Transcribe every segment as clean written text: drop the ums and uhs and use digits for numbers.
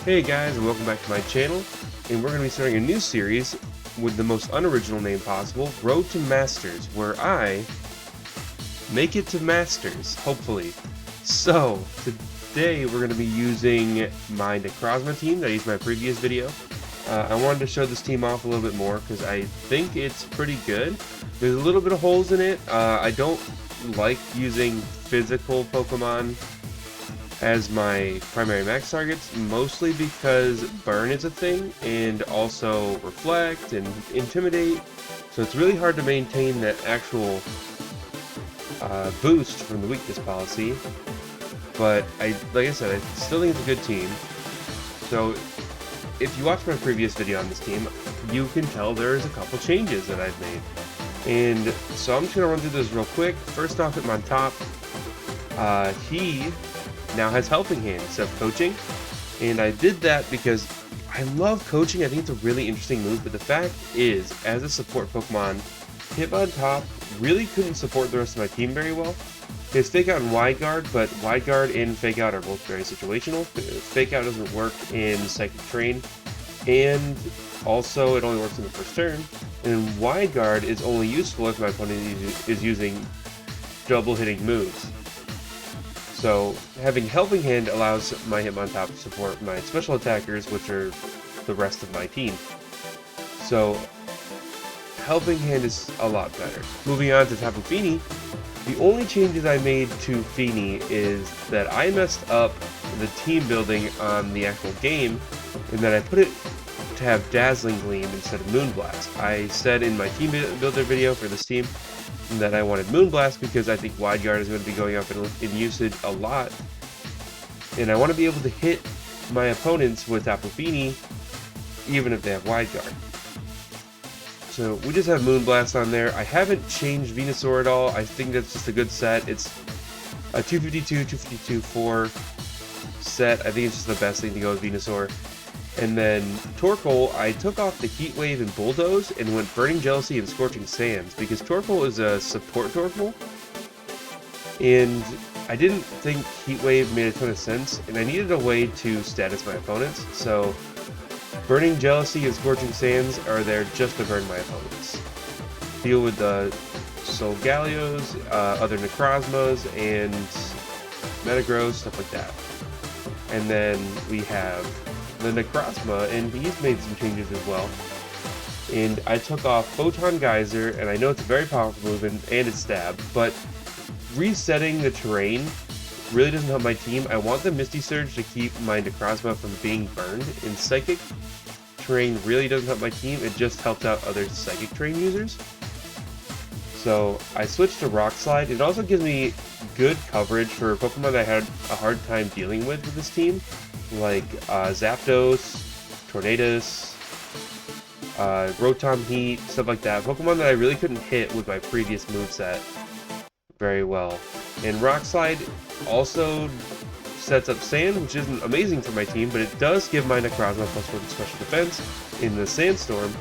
Hey guys, and welcome back to my channel, and we're going to be starting a new series with the most unoriginal name possible, Road to Masters, where I make it to Masters, hopefully. So, today we're going to be using my Necrozma team that I used in my previous video. I wanted to show this team off a little bit more because I think it's pretty good. There's a little bit of holes in it. I don't like using physical Pokemon as my primary max targets, mostly because burn is a thing, and also reflect and intimidate, so it's really hard to maintain that actual boost from the weakness policy. But like I said, I still think it's a good team. So if you watched my previous video on this team, you can tell there's a couple changes that I've made, and so I'm just gonna run through this real quick. First off, Hitmontop, he now has Helping Hand instead of Coaching, and I did that because I love Coaching. I think it's a really interesting move, but the fact is, as a support Pokemon, Hitmontop really couldn't support the rest of my team very well. His Fake Out and Wide Guard, but Wide Guard and Fake Out are both very situational. Fake Out doesn't work in Psychic Terrain, and also it only works in the first turn, and Wide Guard is only useful if my opponent is using double hitting moves. So having Helping Hand allows my Hitmontop to support my special attackers, which are the rest of my team. So Helping Hand is a lot better. Moving on to Tapu Fini, the only changes I made to Fini is that I messed up the team building on the actual game, and that I put it to have Dazzling Gleam instead of Moonblast. I said in my team builder video for this team that I wanted Moonblast because I think Wide Guard is going to be going up in usage a lot, and I want to be able to hit my opponents with Tapu Fini even if they have Wide Guard. So we just have Moonblast on there. I haven't changed Venusaur at all. I think that's just a good set. It's a 252, 252, 4 set. I think it's just the best thing to go with Venusaur. And then Torkoal, I took off the Heat Wave and Bulldoze and went Burning Jealousy and Scorching Sands because Torkoal is a support Torkoal, and I didn't think Heat Wave made a ton of sense, and I needed a way to status my opponents. So Burning Jealousy and Scorching Sands are there just to burn my opponents. Deal with the Solgalios, other Necrozmas, and Metagross, stuff like that. And then we have the Necrozma, and he's made some changes as well. And I took off Photon Geyser, and I know it's a very powerful move, and it's stab, but resetting the terrain really doesn't help my team. I want the Misty Surge to keep my Necrozma from being burned, and Psychic Terrain really doesn't help my team, it just helps out other Psychic Terrain users. So I switched to Rock Slide. It also gives me good coverage for Pokemon that I had a hard time dealing with this team, like Zapdos, Tornadus, Rotom Heat, stuff like that. Pokemon that I really couldn't hit with my previous moveset very well. And Rock Slide also sets up Sand, which isn't amazing for my team, but it does give my Necrozma +1 special defense in the Sandstorm.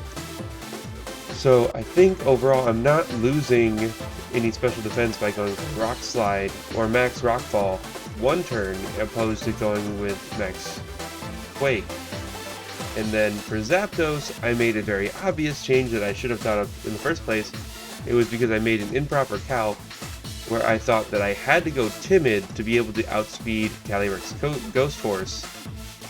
So I think overall I'm not losing any special defense by going with Rock Slide or Max Rockfall one turn opposed to going with Max Quake. And then for Zapdos, I made a very obvious change that I should have thought of in the first place. It was because I made an improper calc where I thought that I had to go Timid to be able to outspeed Calyrex Ghost Horse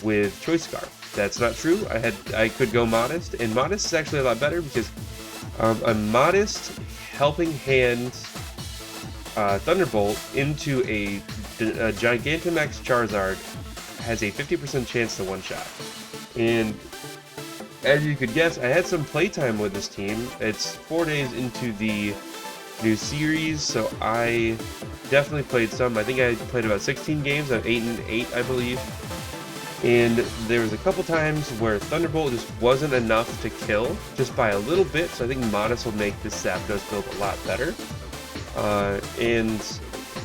with Choice Scarf. That's not true. I could go Modest, and Modest is actually a lot better because a Modest Helping Hand Thunderbolt into a Gigantamax Charizard has a 50% chance to one-shot. And as you could guess, I had some playtime with this team. It's 4 days into the new series, so I definitely played some. I think I played about 16 games. I'm 8-8, I believe. And there was a couple times where Thunderbolt just wasn't enough to kill, just by a little bit, so I think Modest will make this Zapdos build a lot better. And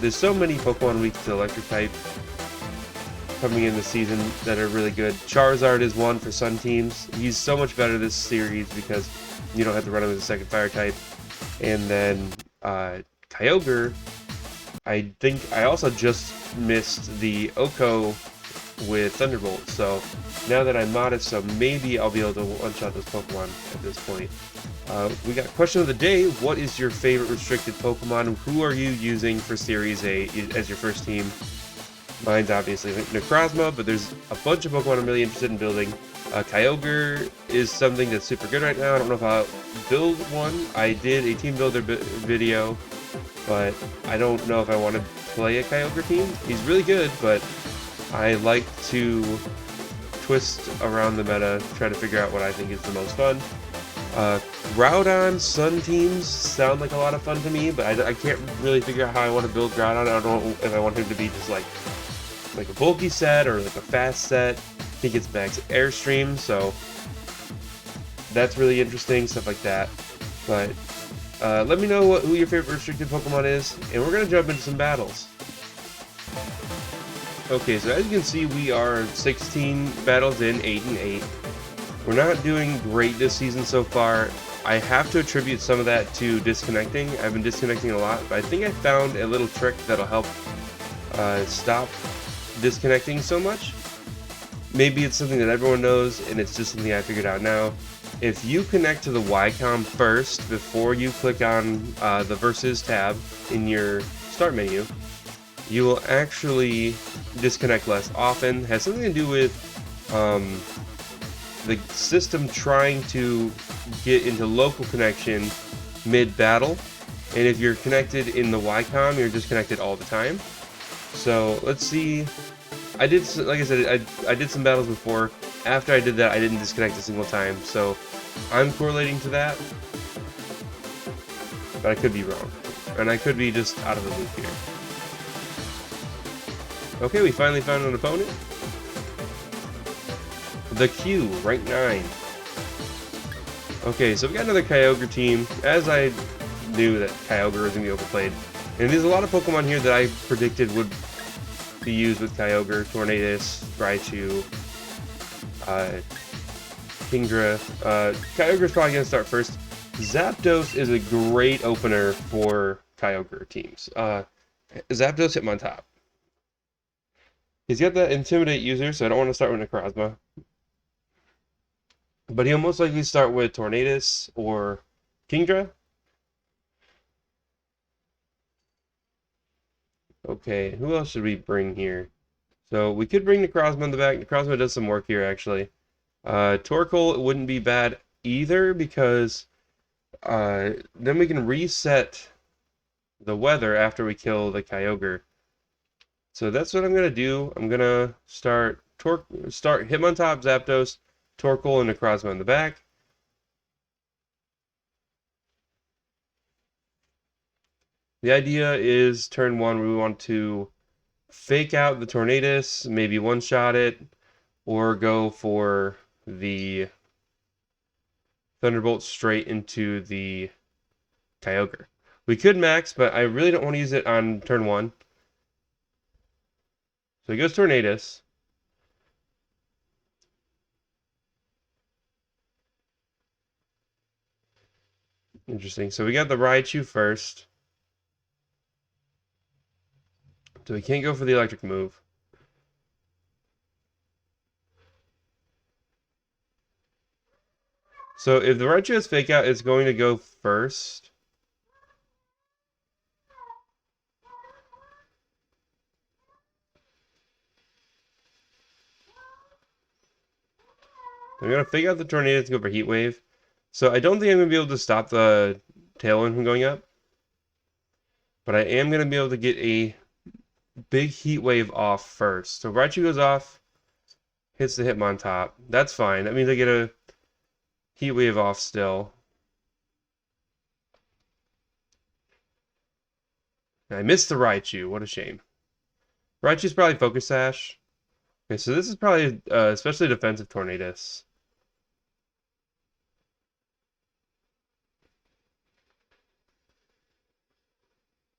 there's so many Pokemon weak to Electric type coming in this season that are really good. Charizard is one for Sun teams. He's so much better this series because you don't have to run him as a second Fire type. And then Kyogre, I think I also just missed the Oko with Thunderbolt. So now that I'm modest, so maybe I'll be able to one-shot those Pokemon at this point. We got question of the day. What is your favorite restricted Pokemon? Who are you using for Series 8 as your first team? Mine's obviously Necrozma, but there's a bunch of Pokemon I'm really interested in building. Kyogre is something that's super good right now. I don't know if I'll build one. I did a team builder video, but I don't know if I want to play a Kyogre team. He's really good, but I like to twist around the meta, try to figure out what I think is the most fun. Groudon Sun teams sound like a lot of fun to me, but I can't really figure out how I want to build Groudon. I don't know if I want him to be just like a bulky set or like a fast set. He gets max airstream, so that's really interesting, stuff like that. But let me know who your favorite restricted Pokemon is, and we're going to jump into some battles. Okay, so as you can see, we are 16 battles in, 8 and 8. We're not doing great this season so far. I have to attribute some of that to disconnecting. I've been disconnecting a lot, but I think I found a little trick that'll help stop disconnecting so much. Maybe it's something that everyone knows, and it's just something I figured out now. If you connect to the YCOM first before you click on the Versus tab in your start menu, you will actually disconnect less often. It has something to do with the system trying to get into local connection mid-battle, and if you're connected in the YCOM, you're disconnected all the time. So let's see. I did, like I said, I did some battles before. After I did that, I didn't disconnect a single time, so I'm correlating to that, but I could be wrong, and I could be just out of the loop here. Okay, we finally found an opponent. The Q, rank 9. Okay, so we got another Kyogre team. As I knew that Kyogre was going to be overplayed, and there's a lot of Pokemon here that I predicted would be used with Kyogre, Tornadus, Raichu, Kingdra. Kyogre's probably going to start first. Zapdos is a great opener for Kyogre teams. Zapdos Hitmontop. He's got that Intimidate user, so I don't want to start with Necrozma. But he'll most likely start with Tornadus or Kingdra. Okay, who else should we bring here? So we could bring Necrozma in the back. Necrozma does some work here, actually. Torkoal wouldn't be bad either, because then we can reset the weather after we kill the Kyogre. So that's what I'm going to do. I'm going to start Hitmontop, Zapdos, Torkoal, and Necrozma in the back. The idea is turn 1 we want to fake out the Tornadus, maybe one-shot it, or go for the Thunderbolt straight into the Kyogre. We could max, but I really don't want to use it on turn 1. So he goes Tornadus. Interesting. So we got the Raichu first. So we can't go for the electric move. So if the Raichu has fake out, it's going to go first. I'm going to fake out the Tornado to go for Heat Wave. So I don't think I'm going to be able to stop the Tailwind from going up. But I am going to be able to get a big Heat Wave off first. So Raichu goes off, hits the Hitmontop. That's fine. That means I get a Heat Wave off still. And I missed the Raichu. What a shame. Raichu's probably Focus Sash. Okay, so this is probably especially defensive Tornadus.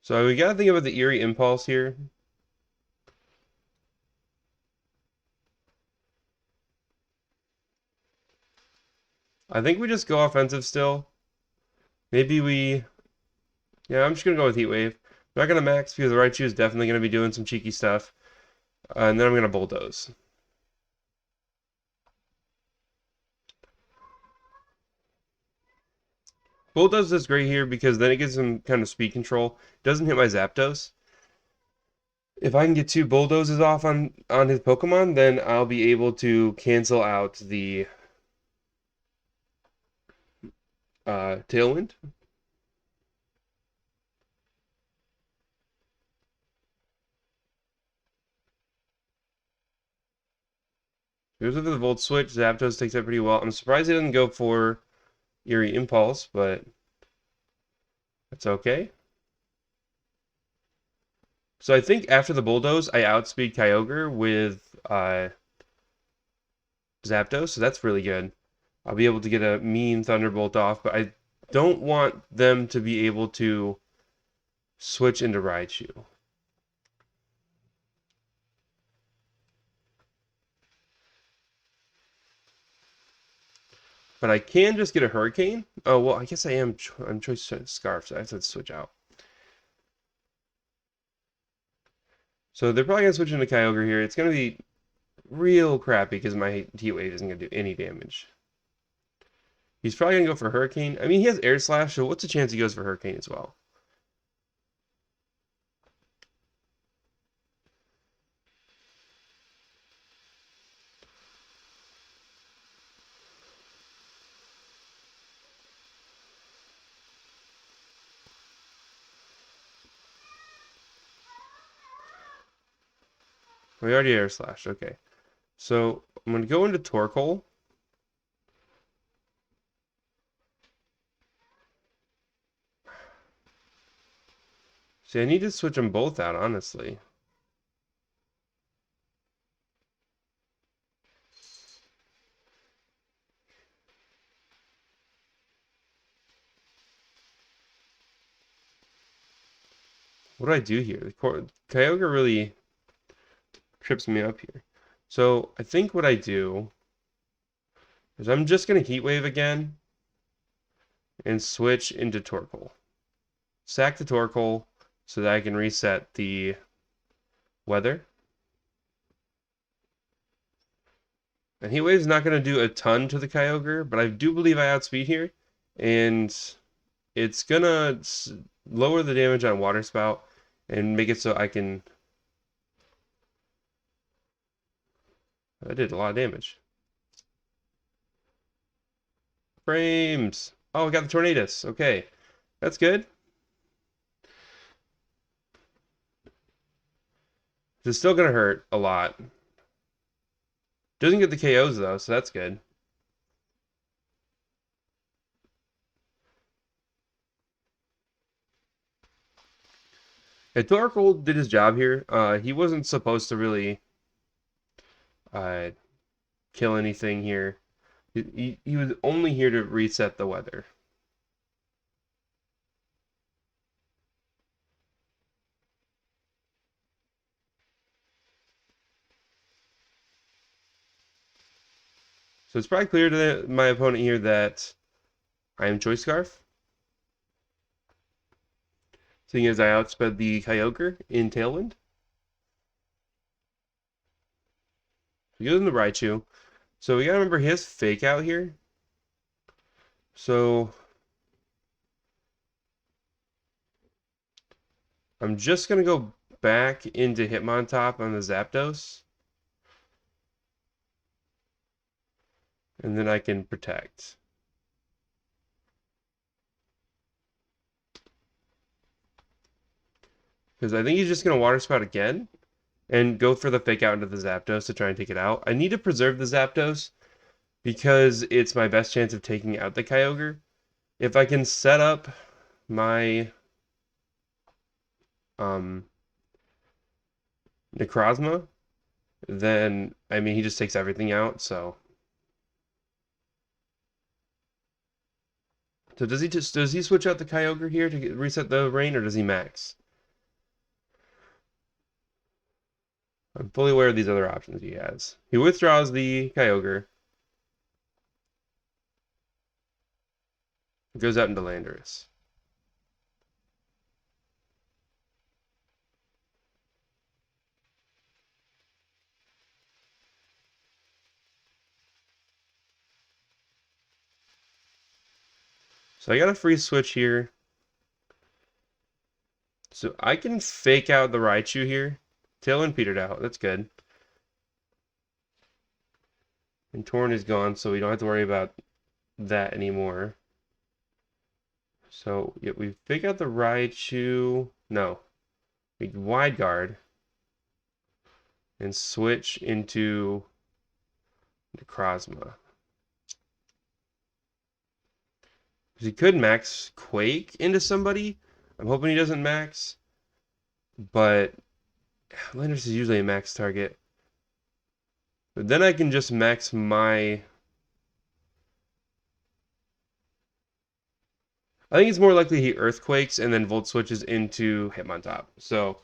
So we gotta think about the Eerie Impulse here. I think we just go offensive still. Maybe we... Yeah, I'm just gonna go with Heat Wave. I'm not gonna max because the Raichu is definitely gonna be doing some cheeky stuff. And then I'm gonna Bulldoze. Bulldoze is great here because then it gives him kind of speed control. Doesn't hit my Zapdos. If I can get 2 Bulldozes off on his Pokemon, then I'll be able to cancel out the Tailwind. Goes with the Volt Switch. Zapdos takes that pretty well. I'm surprised he doesn't go for Eerie Impulse, but that's okay. So I think after the Bulldoze, I outspeed Kyogre with Zapdos, so that's really good. I'll be able to get a mean Thunderbolt off, but I don't want them to be able to switch into Raichu. But I can just get a Hurricane. Oh, well, I guess I'm choice Scarf, so I have to switch out. So they're probably going to switch into Kyogre here. It's going to be real crappy because my Heat Wave isn't going to do any damage. He's probably going to go for Hurricane. I mean, he has Air Slash, so what's the chance he goes for Hurricane as well? We already Air Slash. Okay. So I'm going to go into Torkoal. See, I need to switch them both out, honestly. What do I do here? Kyogre really trips me up here. So I think what I do is I'm just going to Heat Wave again and switch into Torkoal. Sack the Torkoal so that I can reset the weather. And Heat Wave is not going to do a ton to the Kyogre, but I do believe I outspeed here. And it's going to lower the damage on Water Spout and make it so I can... I did a lot of damage. Frames! Oh, I got the Tornadus. Okay. That's good. It's still going to hurt a lot. Doesn't get the KOs though, so that's good. Yeah, Torkoal did his job here. He wasn't supposed to really uh, kill anything here. He was only here to reset the weather. So it's probably clear to my opponent here that I am Choice Scarf. Seeing as I outsped the Kyogre in Tailwind. He goes into Raichu. So we gotta remember he has Fake Out here. So I'm just gonna go back into Hitmontop on the Zapdos. And then I can protect. Because I think he's just going to Water Spout again and go for the Fake Out into the Zapdos to try and take it out. I need to preserve the Zapdos because it's my best chance of taking out the Kyogre. If I can set up my Necrozma, then, I mean, he just takes everything out, so... So does he switch out the Kyogre here to reset the rain, or does he max? I'm fully aware of these other options he has. He withdraws the Kyogre. Goes out into Landorus. So I got a free switch here. So I can fake out the Raichu here. Tailwind petered out. That's good. And Torn is gone, so we don't have to worry about that anymore. So yeah, we fake out the Raichu. No. We wide guard. And switch into Necrozma. He could max Quake into somebody. I'm hoping he doesn't max. But Landorus is usually a max target. But then I can just max my... I think it's more likely he Earthquakes and then Volt switches into Hitmontop. So...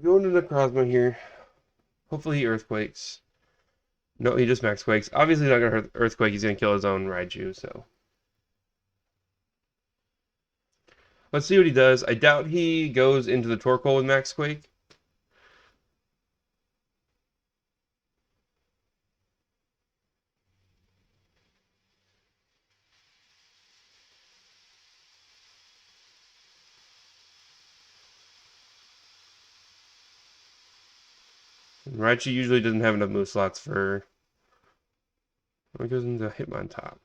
Going to Necrozma here. Hopefully he Earthquakes. No, he just Max Quakes. Obviously not going to Earthquake. He's going to kill his own Raichu, so... Let's see what he does. I doubt he goes into the Torkoal with Max Quake. Raichu usually doesn't have enough move slots for... It goes into Hitmontop.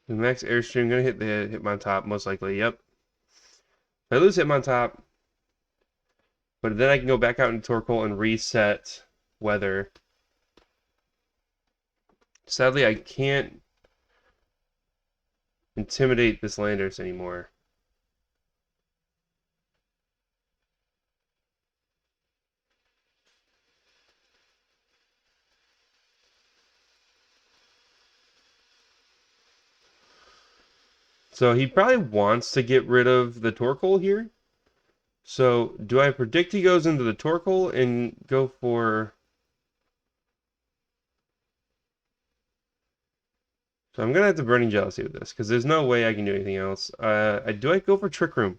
The max airstream gonna hit the Hitmontop most likely. Yep. If I lose Hitmontop, but then I can go back out into Torkoal and reset weather. Sadly, I can't intimidate this Landorus anymore. So he probably wants to get rid of the Torkoal here. So do I predict he goes into the Torkoal and go for... So I'm going to have to Burning Jealousy with this, because there's no way I can do anything else. Do I go for Trick Room?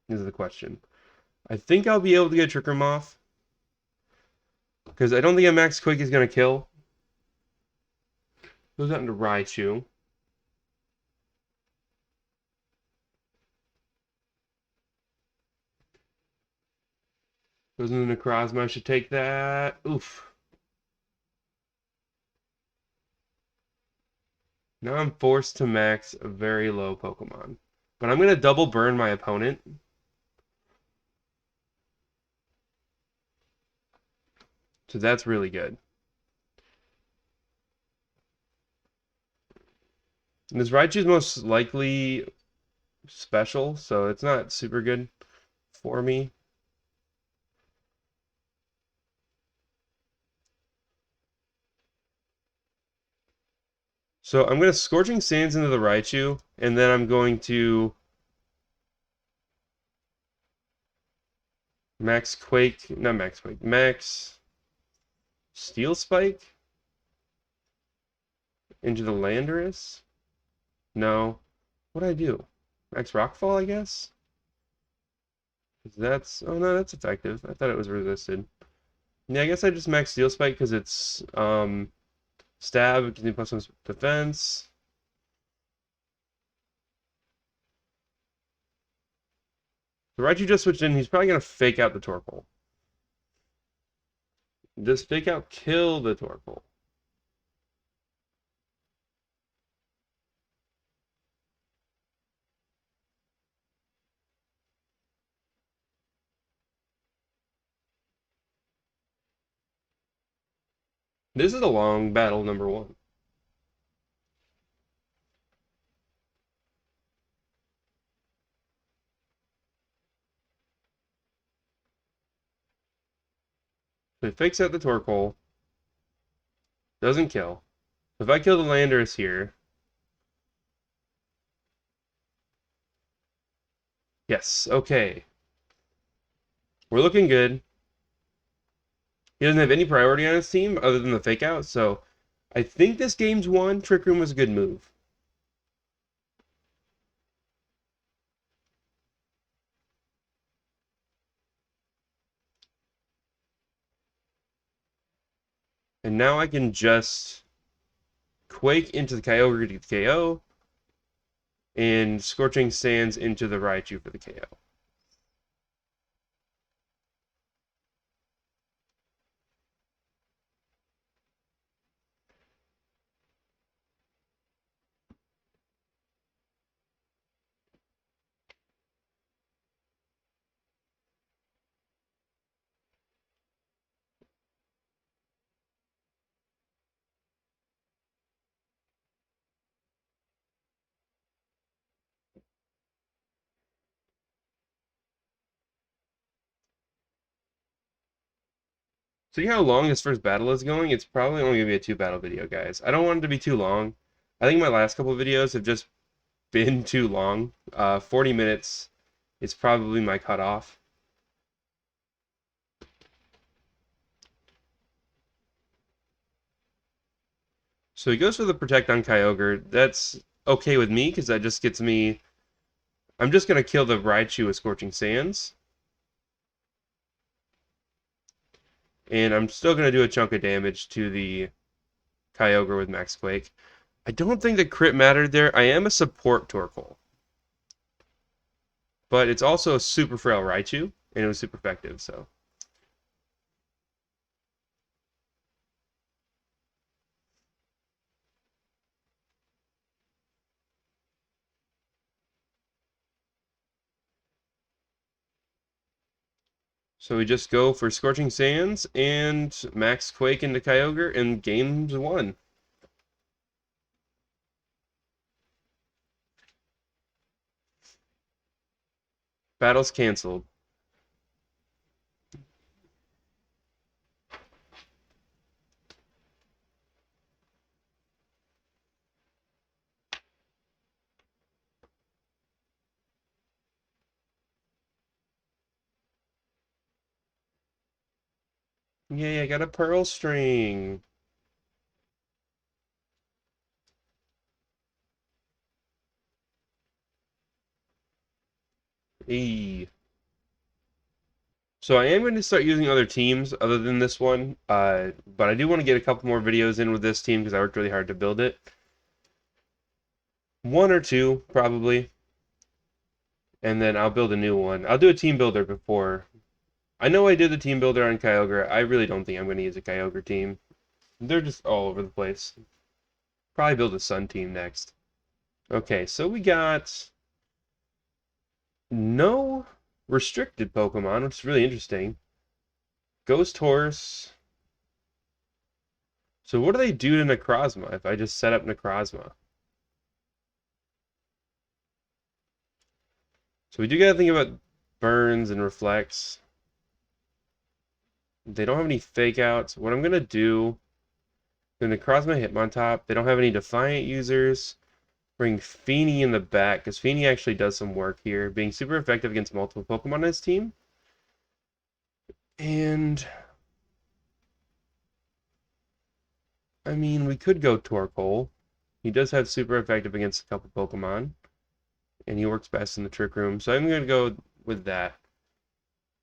Is the question. I think I'll be able to get Trick Room off. Because I don't think a Max Quake is going to kill. Goes out into Raichu. Goes into Necrozma. I should take that. Oof. Now I'm forced to max a very low Pokemon. But I'm going to double burn my opponent. So that's really good. And this Raichu is most likely special, so it's not super good for me. So I'm going to Scorching Sands into the Raichu, and then I'm going to Max Quake, not Max Quake, Max Steel Spike into the Landorus. No. What'd I do? Max Rockfall, I guess? That's... Oh, no, that's effective. I thought it was resisted. Yeah, I guess I just Max Steel Spike because it's... Stab, gives me +1 defense. The Raichu just switched in. He's probably going to fake out the Torkoal. Does fake out kill the Torkoal? This is a long battle, number one. So he fakes out the Torkoal. Doesn't kill. If I kill the Landorus here... Yes, okay. We're looking good. He doesn't have any priority on his team other than the fake out, so I think this game's won. Trick Room was a good move. And now I can just Quake into the Kyogre to KO, and Scorching Sands into the Raichu for the KO. See how long this first battle is going? It's probably only going to be a 2-battle video, guys. I don't want it to be too long. I think my last couple of videos have just been too long. 40 minutes is probably my cutoff. So he goes for the Protect on Kyogre. That's okay with me, because that just gets me... I'm just going to kill the Raichu with Scorching Sands. And I'm still going to do a chunk of damage to the Kyogre with Max Quake. I don't think the crit mattered there. I am a support Torkoal. But it's also a super frail Raichu, and it was super effective, so... So we just go for Scorching Sands and Max Quake into Kyogre, and game's won. Battle's canceled. Yay, I got a Pearl String. Eee. So I am going to start using other teams other than this one, but I do want to get a couple more videos in with this team because I worked really hard to build it. 1 or 2, probably. And then I'll build a new one. I'll do a team builder before. I know I did the team builder on Kyogre. I really don't think I'm going to use a Kyogre team. They're just all over the place. Probably build a Sun team next. Okay, so we got no restricted Pokemon, which is really interesting. Ghost Horse. So what do they do to Necrozma if I just set up Necrozma? So we do gotta think about burns and reflects. They don't have any fake outs. What I'm gonna do, the Necrozma Hitmontop. They don't have any Defiant users. Bring Fini in the back, because Fini actually does some work here, being super effective against multiple Pokemon on his team. And I mean, we could go Torkoal. He does have super effective against a couple Pokemon, and he works best in the Trick Room, so I'm going to go with that.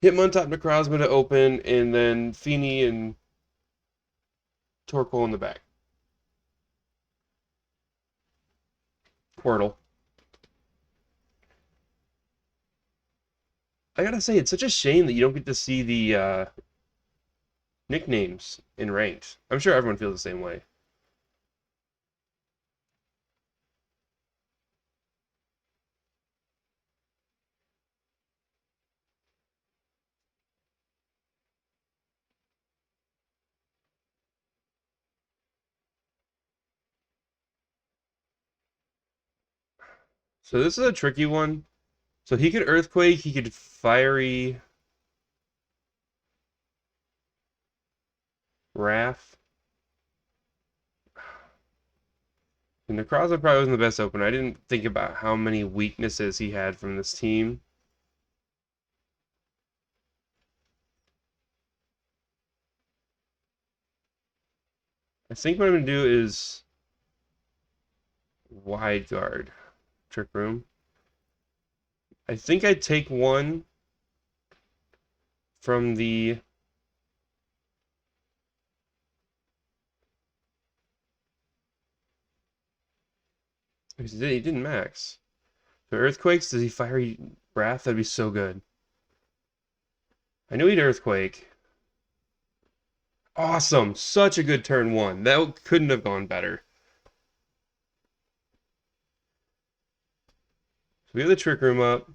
Hitmontop Necrozma to open, and then Fini and Torkoal in the back. Portal. I gotta say, it's such a shame that you don't get to see the nicknames in ranked. I'm sure everyone feels the same way. So this is a tricky one. So he could Earthquake, he could Fiery Wrath. And Necrozma probably wasn't the best opener. I didn't think about how many weaknesses he had from this team. I think what I'm going to do is Wide Guard. Trick Room. I think I'd take one from the... He didn't max. So Earthquakes, does he Fiery Wrath? That'd be so good. I knew he'd Earthquake. Awesome! Such a good turn one. That couldn't have gone better. So we have the Trick Room up.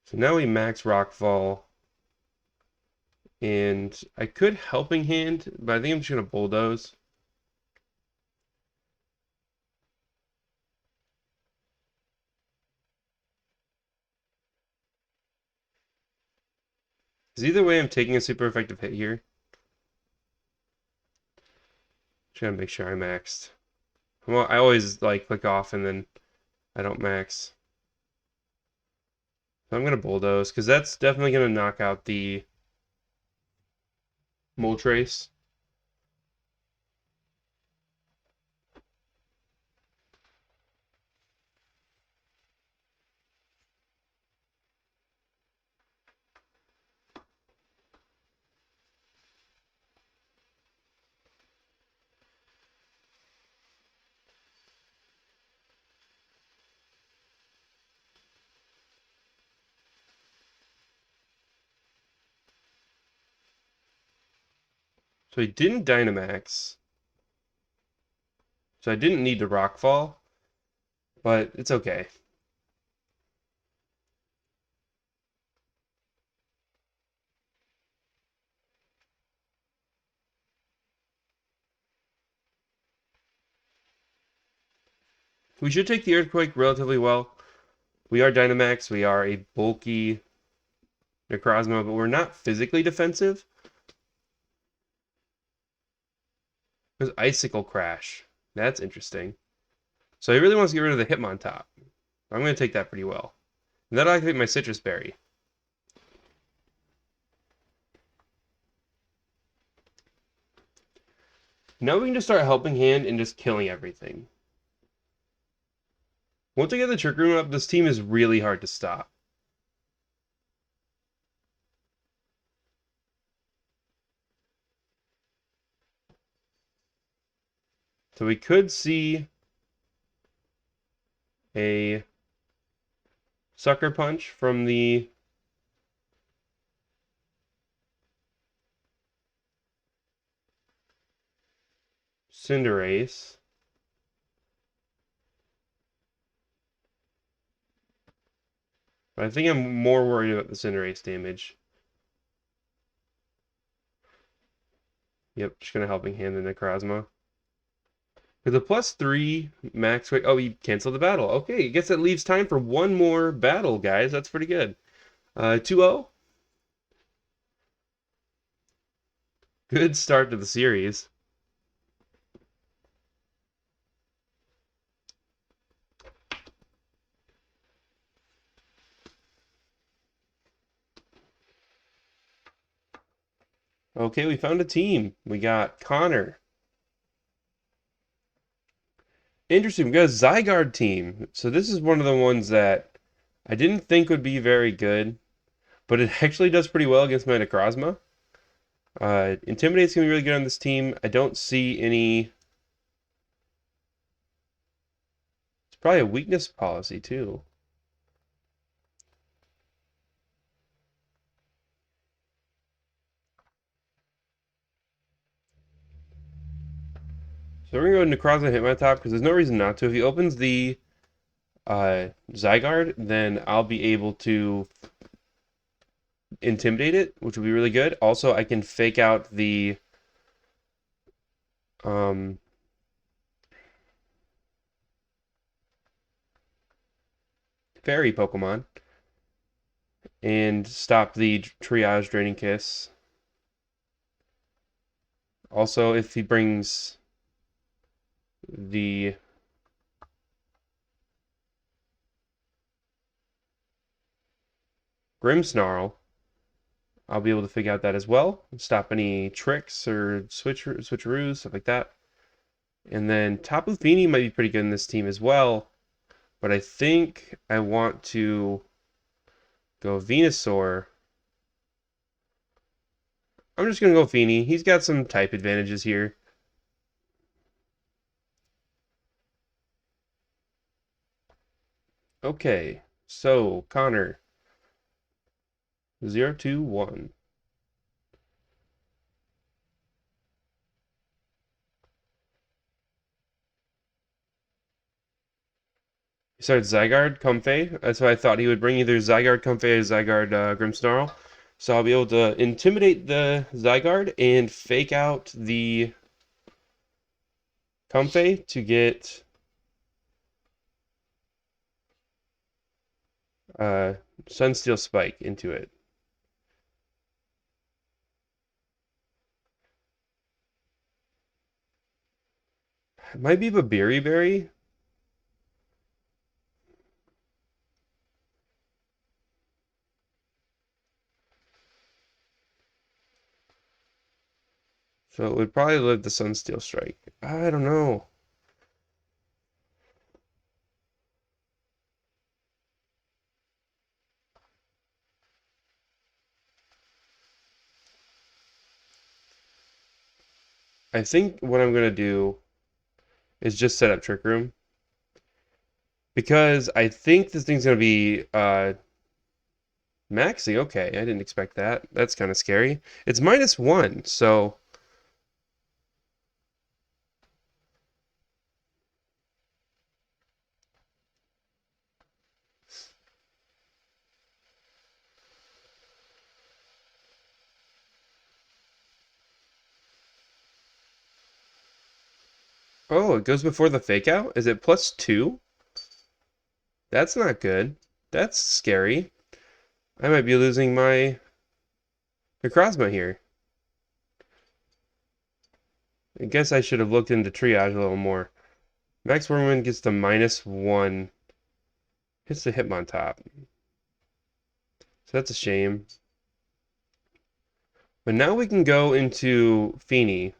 So now we max Rockfall. And I could Helping Hand, but I think I'm just going to Bulldoze. Because either way, I'm taking a super effective hit here. Just gotta make sure I maxed. Well, I always like click off and then I don't max. So I'm gonna Bulldoze, because that's definitely gonna knock out the Moltres. So he didn't Dynamax. So I didn't need to Rockfall, but it's okay. We should take the Earthquake relatively well. We are Dynamax, we are a bulky Necrozma, but we're not physically defensive. There's Icicle Crash. That's interesting. So he really wants to get rid of the Hitmontop. I'm going to take that pretty well. And that'll activate my Sitrus Berry. Now we can just start Helping Hand and just killing everything. Once I get the Trick Room up, this team is really hard to stop. So we could see a Sucker Punch from the Cinderace. But I think I'm more worried about the Cinderace damage. Yep, just gonna Helping Hand the Necrozma. With a +3 max weight. Oh, he canceled the battle. Okay, I guess that leaves time for one more battle, guys. That's pretty good. 2-0. Good start to the series. Okay, we found a team. We got Connor. Interesting, we got a Zygarde team. So this is one of the ones that I didn't think would be very good, but it actually does pretty well against my Necrozma. Intimidate's going to be really good on this team. I don't see any... It's probably a weakness policy, too. So we're going to go Necrozma Hitmontop because there's no reason not to. If he opens the Zygarde, then I'll be able to Intimidate it, which will be really good. Also, I can fake out the fairy Pokemon and stop the Triage Draining Kiss. Also, if he brings the Grimmsnarl, I'll be able to figure out that as well. Stop any tricks or switcheroos, stuff like that. And then Tapu Fini might be pretty good in this team as well. But I think I want to go Venusaur. I'm just going to go Fini. He's got some type advantages here. Okay, so Connor. 0, 2, 1. He started Zygarde, Comfey. That's why I thought he would bring either Zygarde, Comfey, or Zygarde, Grimmsnarl. So I'll be able to intimidate the Zygarde and fake out the Comfey to get Sunsteel Spike into it. It might be Berry. So it would probably live the Sunsteel Strike. I don't know. I think what I'm going to do is just set up Trick Room. Because I think this thing's going to be maxi. Okay, I didn't expect that. That's kind of scary. It's -1, so... Oh, it goes before the fake out? Is it +2? That's not good. That's scary. I might be losing my Necrozma here. I guess I should have looked into triage a little more. Max Wormwind gets the -1. Hits the Hitmontop. So that's a shame. But now we can go into Fini.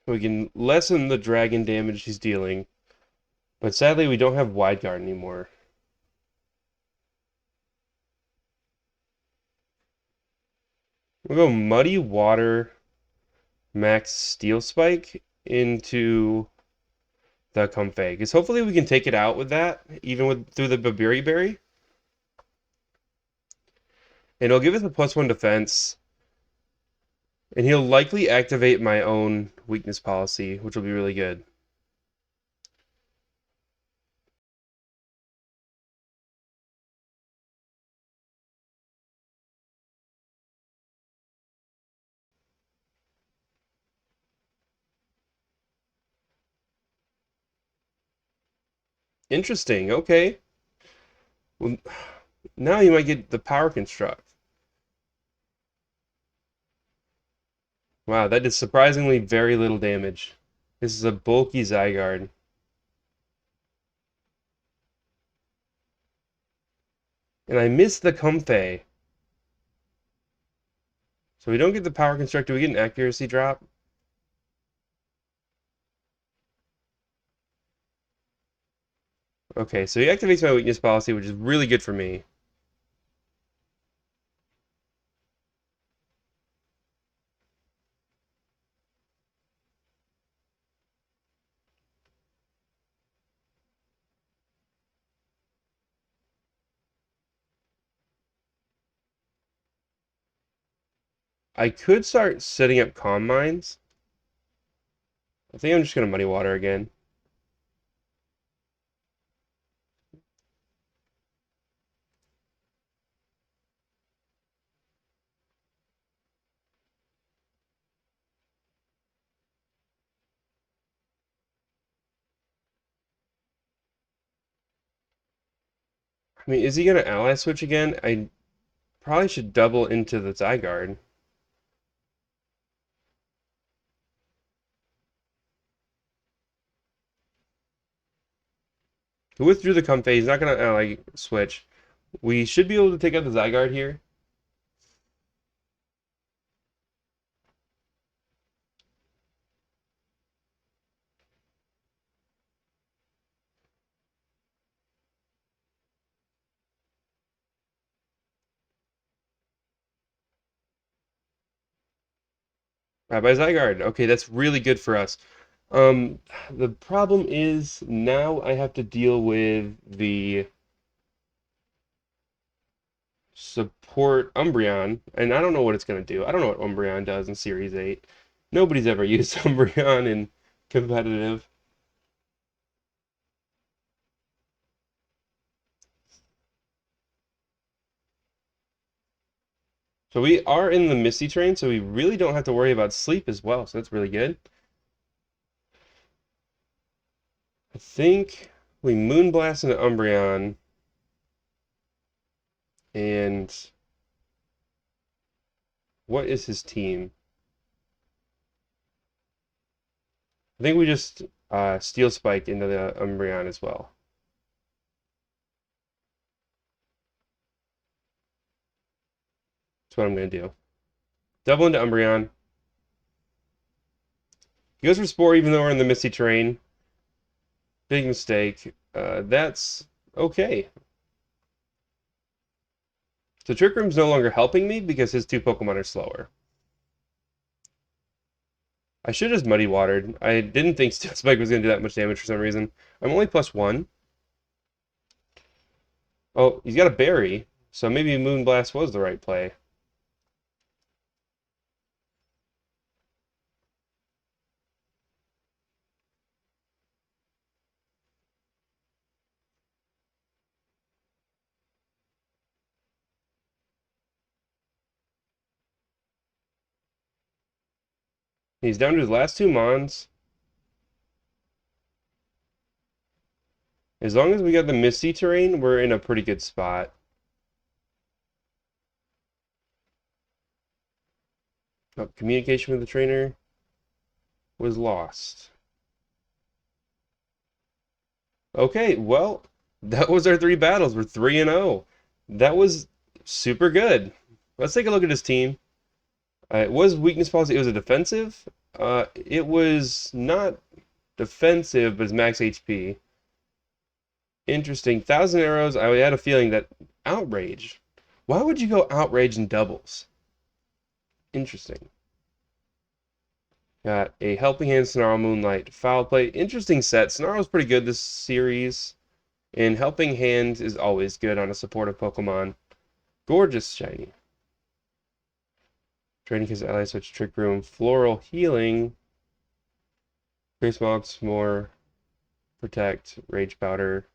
We can lessen the dragon damage he's dealing. But sadly, we don't have Wide Guard anymore. We'll go Muddy Water, Max Steel Spike into the Comfey. Because hopefully we can take it out with that, even with through the Berry. And it'll give us a +1 defense. And he'll likely activate my own weakness policy, which will be really good. Interesting, okay. Well, now you might get the Power Construct. Wow, that did surprisingly very little damage. This is a bulky Zygarde. And I missed the Comfey. So we don't get the Power Construct. Do we get an accuracy drop? Okay, so he activates my weakness policy, which is really good for me. I could start setting up Calm Mines. I think I'm just going to Muddy Water again. I mean, is he going to ally switch again? I probably should double into the Zygarde. He withdrew the Comfey. He's not going to ally switch. We should be able to take out the Zygarde here. Rabbi Zygarde. Okay, that's really good for us. Um, the problem is now I have to deal with the support Umbreon, and I don't know what it's going to do. I don't know what Umbreon does in Series 8. Nobody's ever used Umbreon in competitive. So we are in the Misty train, so we really don't have to worry about sleep as well, so that's really good. I think we Moonblast into Umbreon, and what is his team? I think we just Steel Spike into the Umbreon as well. That's what I'm going to do. Double into Umbreon. He goes for Spore even though we're in the Misty terrain. Big mistake. That's okay. So Trick Room's no longer helping me because his two Pokemon are slower. I should have Muddy Watered. I didn't think Steel Spike was going to do that much damage for some reason. I'm only +1. Oh, he's got a Berry, so maybe Moonblast was the right play. He's down to his last two Mons. As long as we got the Misty terrain, we're in a pretty good spot. Oh, communication with the trainer was lost. Okay, well, that was our 3 battles. We're 3-0. That was super good. Let's take a look at his team. It was weakness policy. It was a defensive. It was not defensive, but it's max HP. Interesting. 1,000 arrows. I had a feeling that outrage. Why would you go outrage in doubles? Interesting. Got a Helping Hand, Snarl, Moonlight, Foul Play. Interesting set. Snarl's pretty good this series. And Helping Hand is always good on a supportive Pokemon. Gorgeous shiny. Training his ally switch Trick Room. Floral Healing. Grace Smog, S'more. Protect. Rage Powder.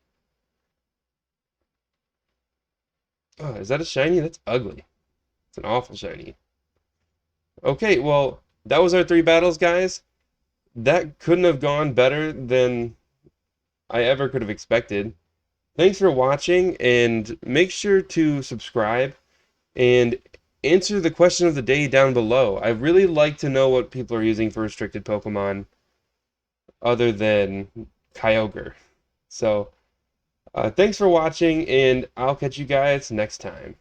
Oh, is that a shiny? That's ugly. It's an awful shiny. Okay, well, that was our 3 battles, guys. That couldn't have gone better than I ever could have expected. Thanks for watching, and make sure to subscribe and answer the question of the day down below. I really like to know what people are using for restricted Pokemon other than Kyogre. So, thanks for watching, and I'll catch you guys next time.